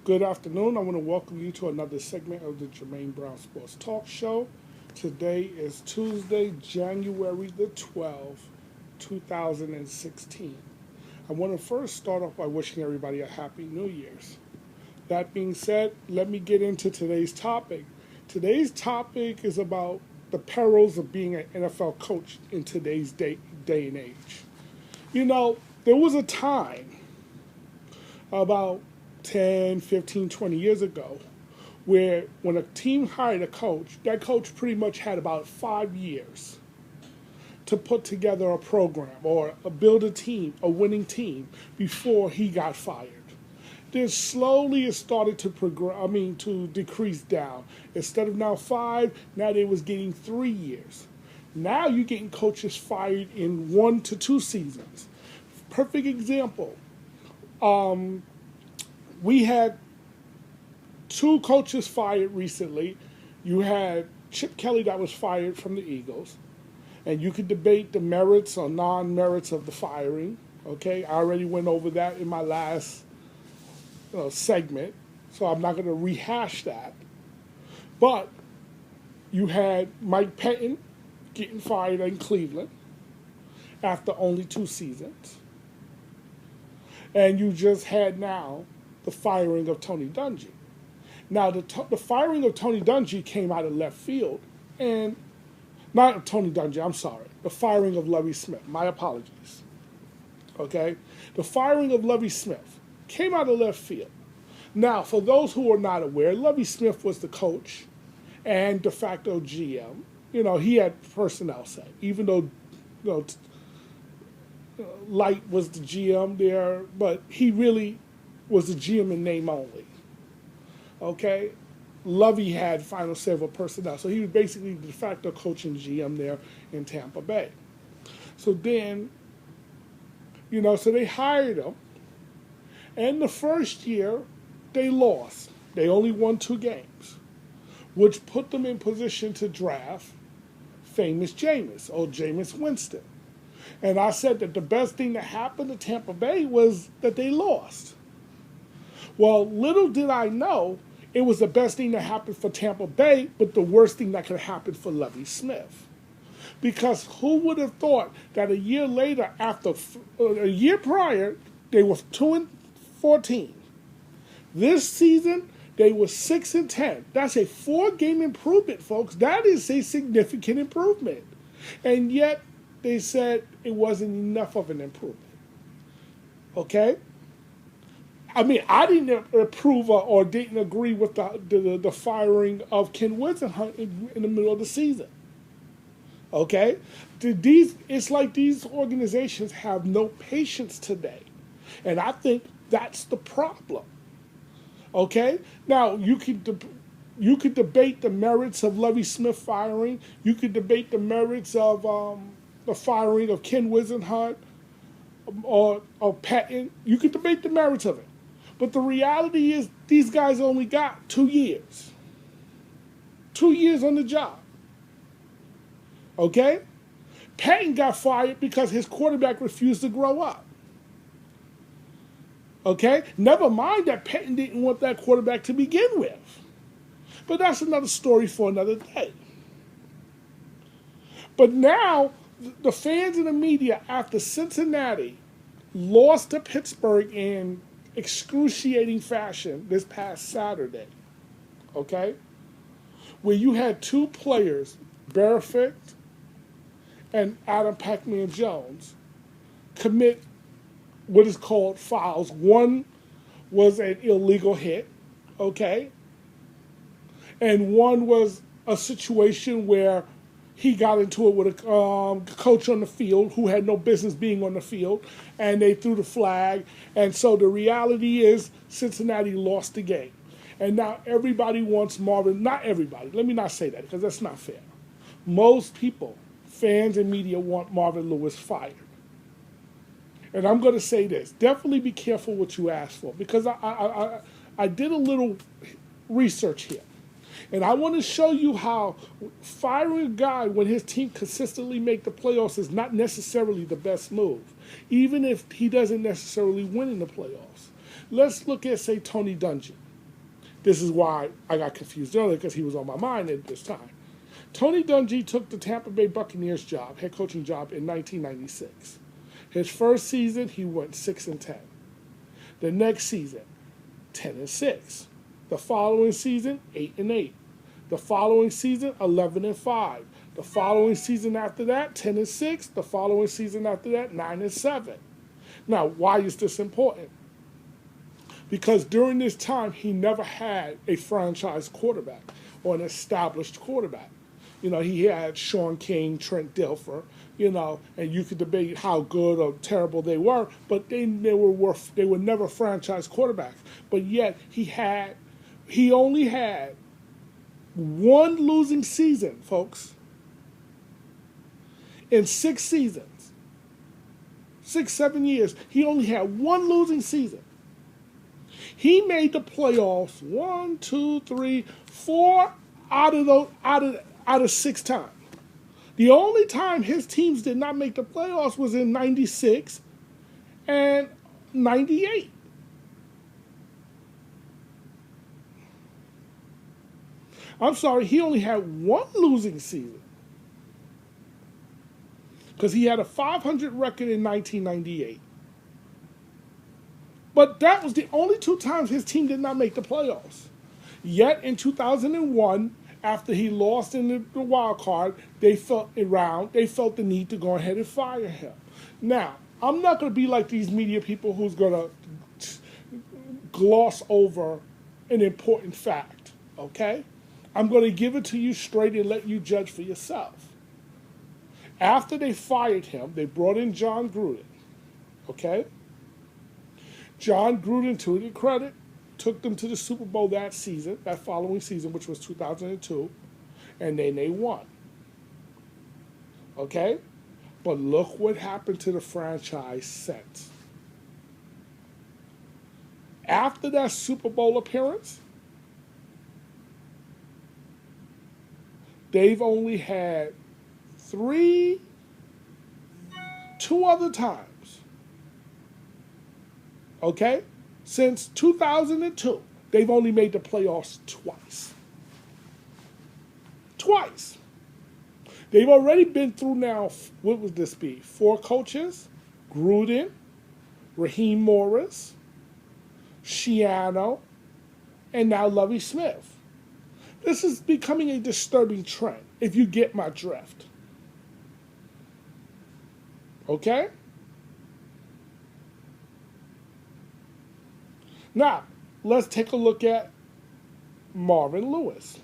Good afternoon. I want to welcome you to another segment of the Jermaine Brown Sports Talk Show. Today is Tuesday, January the 12th, 2016. I want to first start off by wishing everybody a happy New Year's. That being said, let me get into today's topic. Today's topic is about the perils of being an NFL coach in today's day and age. You know, there was a time about 10, 15, 20 years ago where when a team hired a coach, that coach pretty much had about 5 years to put together a program or build a team, a winning team, before he got fired. Then slowly it started to to decrease down. Instead of now 5, now they was getting 3 years. Now you're getting coaches fired in 1 to 2 seasons. Perfect example. We had 2 coaches fired recently. You had Chip Kelly that was fired from the Eagles. And you could debate the merits or non-merits of the firing. Okay, I already went over that in my last segment, so I'm not going to rehash that. But you had Mike Pettin getting fired in Cleveland after only 2 seasons. And you just had now the firing of Tony Dungy. Now, the firing of Tony Dungy came out of left field, and not Tony Dungy, I'm sorry, the firing of Lovie Smith. My apologies. Okay? The firing of Lovie Smith came out of left field. Now, for those who are not aware, Lovie Smith was the coach and de facto GM. You know, he had personnel say, even though Light was the GM there, but he really was the GM in name only. Okay? Lovey had final say over personnel. So he was basically the de facto coach and GM there in Tampa Bay. So then, so they hired him. And the first year, they lost. They only won 2 games, which put them in position to draft famous Jameis, or Jameis Winston. And I said that the best thing that happened to Tampa Bay was that they lost. Well, little did I know it was the best thing that happened for Tampa Bay, but the worst thing that could happen for Lovie Smith. Because who would have thought that a year later, a year prior, they were 2-14. This season, they were 6-10. That's a 4-game improvement, folks. That is a significant improvement. And yet, they said it wasn't enough of an improvement. Okay? I mean, I didn't approve or didn't agree with the firing of Ken Wisenhunt in the middle of the season. Okay? It's like these organizations have no patience today. And I think that's the problem. Okay? Now, you could debate the merits of Lovie Smith firing. You could debate the merits of the firing of Ken Wisenhunt or Patton. You could debate the merits of it. But the reality is these guys only got 2 years. 2 years on the job. Okay? Patton got fired because his quarterback refused to grow up. Okay? Never mind that Patton didn't want that quarterback to begin with. But that's another story for another day. But now, the fans and the media, after Cincinnati lost to Pittsburgh in excruciating fashion this past Saturday, okay, where you had 2 players, Barrett and Adam Pac-Man Jones, commit what is called fouls. One was an illegal hit, okay, and one was a situation where he got into it with a coach on the field who had no business being on the field, and they threw the flag. And so the reality is Cincinnati lost the game. And now everybody wants Marvin. Not everybody. Let me not say that because that's not fair. Most people, fans and media, want Marvin Lewis fired. And I'm going to say this. Definitely be careful what you ask for, because I did a little research here. And I want to show you how firing a guy when his team consistently make the playoffs is not necessarily the best move, even if he doesn't necessarily win in the playoffs. Let's look at, say, Tony Dungy. This is why I got confused earlier, because he was on my mind at this time. Tony Dungy took the Tampa Bay Buccaneers job, head coaching job, in 1996. His first season, he went 6-10. The next season, 10-6. The following season, 8-8. The following season, 11-5. The following season after that, 10-6. The following season after that, 9-7. Now, why is this important? Because during this time, he never had a franchise quarterback or an established quarterback. You know, he had Sean King, Trent Dilfer, you know, and you could debate how good or terrible they were, but they were never franchise quarterbacks. But yet he only had one losing season, folks, in 6 seasons. 6-7 years, he only had one losing season. He made the playoffs 1, 2, 3, 4 out of 6 times. The only time his teams did not make the playoffs was in 96 and 98. I'm sorry, he only had one losing season, because he had a 500 record in 1998. But that was the only 2 times his team did not make the playoffs. Yet in 2001, after he lost in the wild card, they felt the need to go ahead and fire him. Now, I'm not going to be like these media people who's going to gloss over an important fact, okay? I'm going to give it to you straight and let you judge for yourself. After they fired him, they brought in John Gruden, okay? John Gruden, to his credit, took them to the Super Bowl that following season, which was 2002, and then they won. Okay? But look what happened to the franchise since. After that Super Bowl appearance, they've only had 2 other times, okay? Since 2002, they've only made the playoffs twice. Twice. They've already been through now, what would this be? 4 coaches: Gruden, Raheem Morris, Schiano, and now Lovie Smith. This is becoming a disturbing trend, if you get my drift. Okay? Now, let's take a look at Marvin Lewis.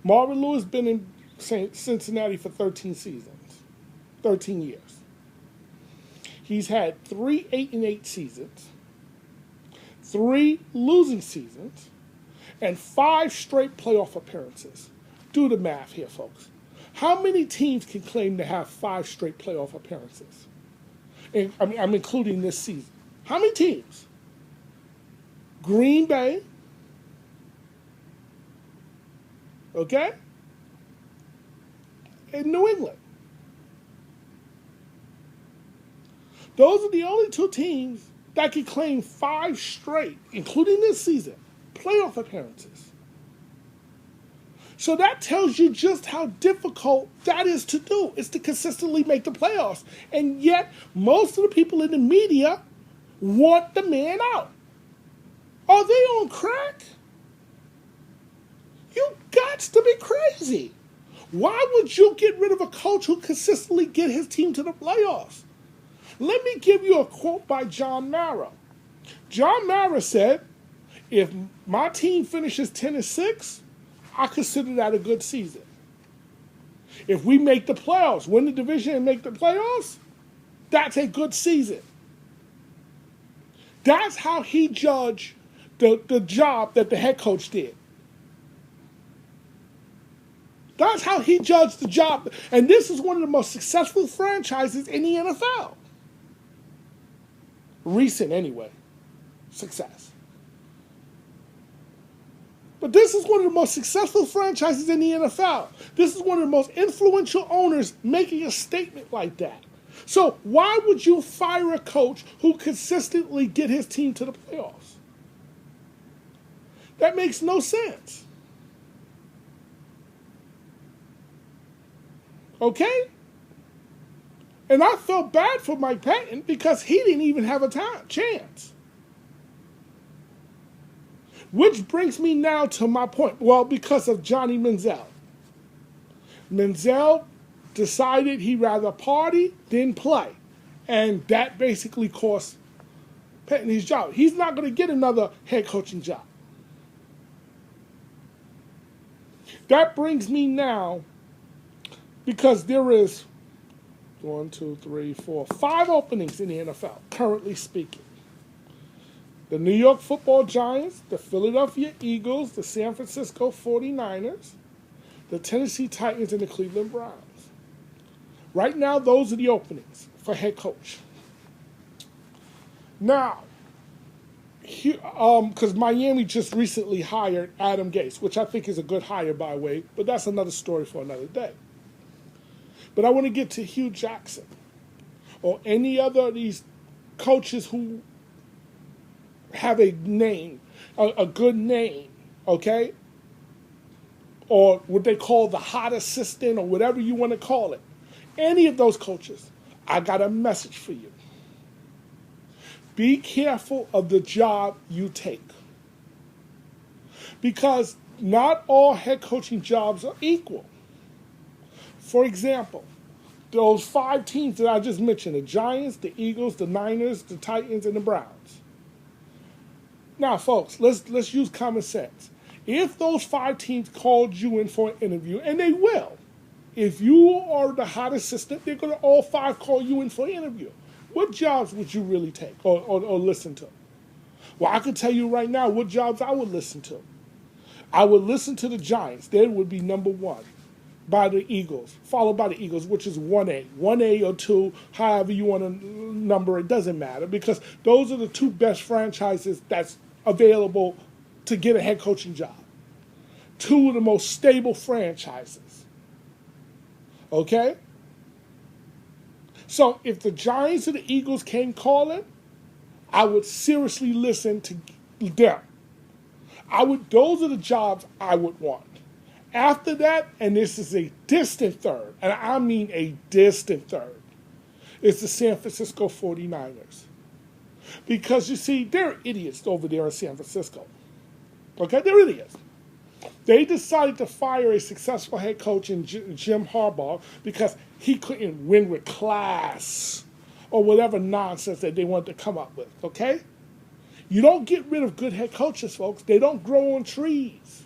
Marvin Lewis been in Cincinnati for 13 seasons, 13 years. He's had 3 8-8 seasons, 3 losing seasons, and 5 straight playoff appearances. Do the math here, folks. How many teams can claim to have 5 straight playoff appearances? And I'm including this season. How many teams? Green Bay, okay, and New England. Those are the only 2 teams that can claim 5 straight, including this season, playoff appearances. So that tells you just how difficult that is to do, is to consistently make the playoffs. And yet, most of the people in the media want the man out. Are they on crack? You got to be crazy. Why would you get rid of a coach who consistently get his team to the playoffs? Let me give you a quote by John Mara. John Mara said, if my team finishes 10-6, I consider that a good season. If we make the playoffs, win the division and make the playoffs, that's a good season. That's how he judged the job that the head coach did. That's how he judged the job. And this is one of the most successful franchises in the NFL. Recent, anyway. Success. But this is one of the most successful franchises in the NFL. This is one of the most influential owners making a statement like that. So why would you fire a coach who consistently get his team to the playoffs? That makes no sense. Okay? And I felt bad for Mike Patton because he didn't even have a chance. Which brings me now to my point. Well, because of Johnny Manziel. Manziel decided he'd rather party than play. And that basically cost Patton his job. He's not going to get another head coaching job. That brings me now, because there is 5 openings in the NFL, currently speaking. The New York Football Giants, the Philadelphia Eagles, the San Francisco 49ers, the Tennessee Titans, and the Cleveland Browns. Right now, those are the openings for head coach. Now, because Miami just recently hired Adam Gase, which I think is a good hire, by the way, but that's another story for another day. But I want to get to Hugh Jackson or any other of these coaches who have a name, a good name, okay? Or what they call the hot assistant or whatever you want to call it. Any of those coaches, I got a message for you. Be careful of the job you take. Because not all head coaching jobs are equal. For example, those 5 teams that I just mentioned, the Giants, the Eagles, the Niners, the Titans, and the Browns. Now, folks, let's use common sense. If those 5 teams called you in for an interview, and they will, if you are the hot assistant, they're going to all 5 call you in for an interview. What jobs would you really take or listen to? Well, I can tell you right now what jobs I would listen to. I would listen to the Giants. They would be number 1 by the Eagles, followed by the Eagles, which is 1A. 1A or 2, however you want to number it, doesn't matter, because those are the 2 best franchises that's available to get a head coaching job. 2 of the most stable franchises. Okay? So if the Giants and the Eagles came calling, I would seriously listen to them. Those are the jobs I would want. After that, and this is a distant third, and I mean a distant third, is the San Francisco 49ers. Because you see, they're idiots over there in San Francisco. Okay, they're idiots. They decided to fire a successful head coach in Jim Harbaugh because he couldn't win with class or whatever nonsense that they wanted to come up with, okay? You don't get rid of good head coaches, folks. They don't grow on trees.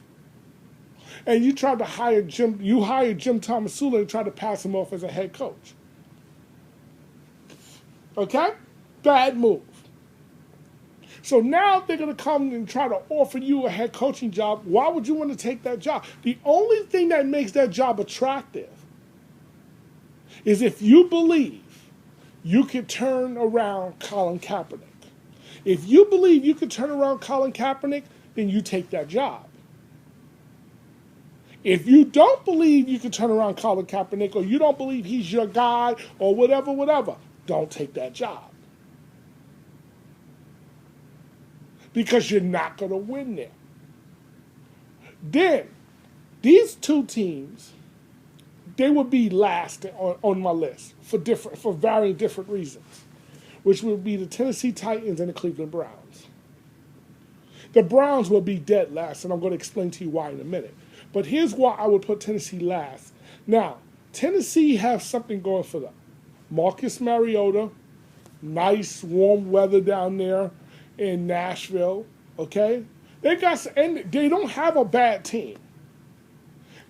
And you tried to hire Jim Thomasula and tried to pass him off as a head coach. Okay? Bad move. So now they're going to come and try to offer you a head coaching job. Why would you want to take that job? The only thing that makes that job attractive is if you believe you can turn around Colin Kaepernick. If you believe you can turn around Colin Kaepernick, then you take that job. If you don't believe you can turn around Colin Kaepernick, or you don't believe he's your guy, or whatever, don't take that job. Because you're not going to win there. Then, these 2 teams, they would be last on my list for varying different reasons, which would be the Tennessee Titans and the Cleveland Browns. The Browns will be dead last, and I'm going to explain to you why in a minute. But here's why I would put Tennessee last. Now, Tennessee has something going for them. Marcus Mariota, nice warm weather down there in Nashville, okay? And they don't have a bad team.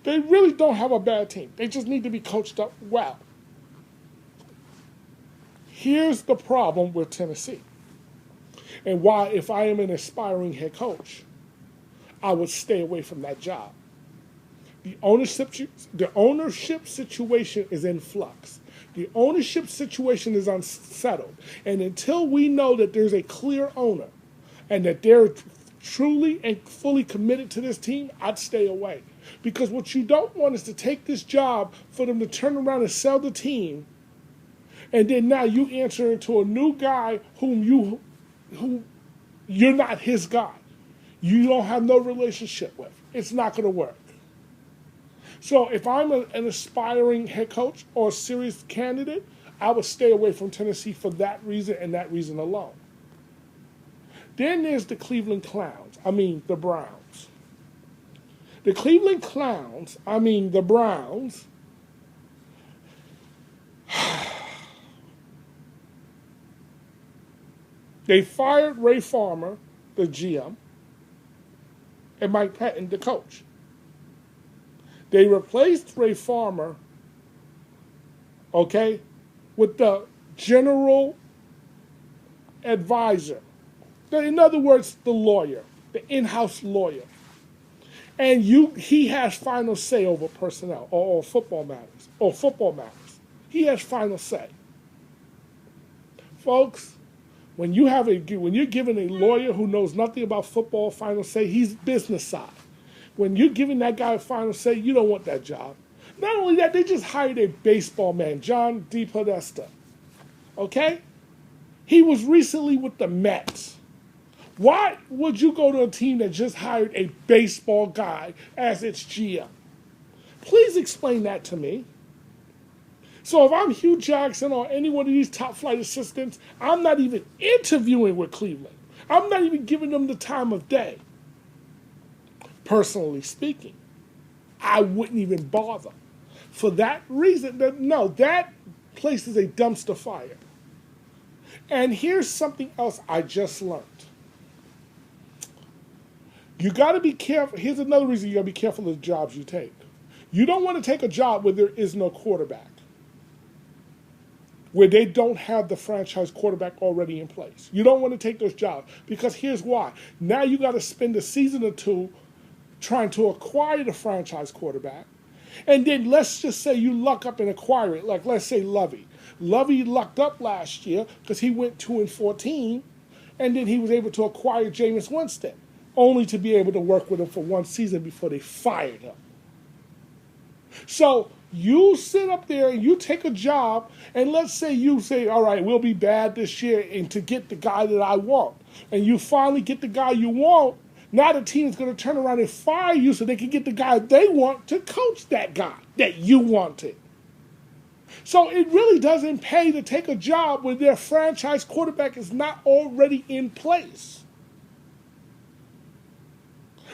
They really don't have a bad team. They just need to be coached up well. Here's the problem with Tennessee, and why, if I am an aspiring head coach, I would stay away from that job. The ownership situation is in flux. The ownership situation is unsettled. And until we know that there's a clear owner and that they're truly and fully committed to this team, I'd stay away. Because what you don't want is to take this job for them to turn around and sell the team, and then now you answer to a new guy who you're not his guy. you don't have no relationship with. It's not going to work. So if I'm an aspiring head coach or a serious candidate, I would stay away from Tennessee for that reason and that reason alone. Then there's the Cleveland Clowns. The Browns. The Cleveland Clowns, the Browns, they fired Ray Farmer, the GM, and Mike Patton, the coach. They replaced Ray Farmer, with the general advisor. In other words, the lawyer, the in-house lawyer. And he has final say over personnel or football matters. He has final say. Folks, when you're giving a lawyer who knows nothing about football final say, he's business side. When you're giving that guy a final say, you don't want that job. Not only that, they just hired a baseball man, John DePodesta. Okay? He was recently with the Mets. Why would you go to a team that just hired a baseball guy as its GM? Please explain that to me. So if I'm Hugh Jackson or any one of these top flight assistants, I'm not even interviewing with Cleveland. I'm not even giving them the time of day. Personally speaking, I wouldn't even bother. For that reason, that place is a dumpster fire. And here's something else I just learned. You got to be careful. Here's another reason you got to be careful of the jobs you take. You don't want to take a job where there is no quarterback, where they don't have the franchise quarterback already in place. You don't want to take those jobs because here's why. Now you got to spend a season or two trying to acquire the franchise quarterback, and then let's just say you luck up and acquire it. Like let's say Lovey. Lovey lucked up last year because he went 2-14, and then he was able to acquire Jameis Winston, only to be able to work with him for one season before they fired him. So you sit up there and you take a job, and let's say you say, all right, we'll be bad this year and to get the guy that I want. And you finally get the guy you want. Now the team is going to turn around and fire you so they can get the guy they want to coach that guy that you wanted. So it really doesn't pay to take a job where their franchise quarterback is not already in place.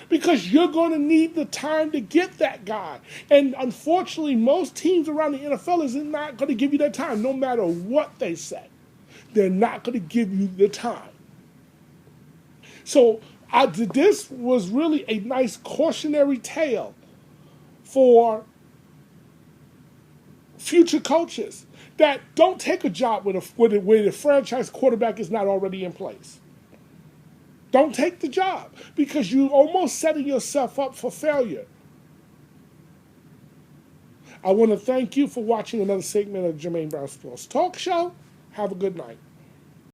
Because you're going to need the time to get that guy. And unfortunately, most teams around the NFL is not going to give you that time, no matter what they say. They're not going to give you the time. So this was really a nice cautionary tale for future coaches that don't take a job where the franchise quarterback is not already in place. Don't take the job because you're almost setting yourself up for failure. I want to thank you for watching another segment of Jermaine Brown Sports Talk Show. Have a good night.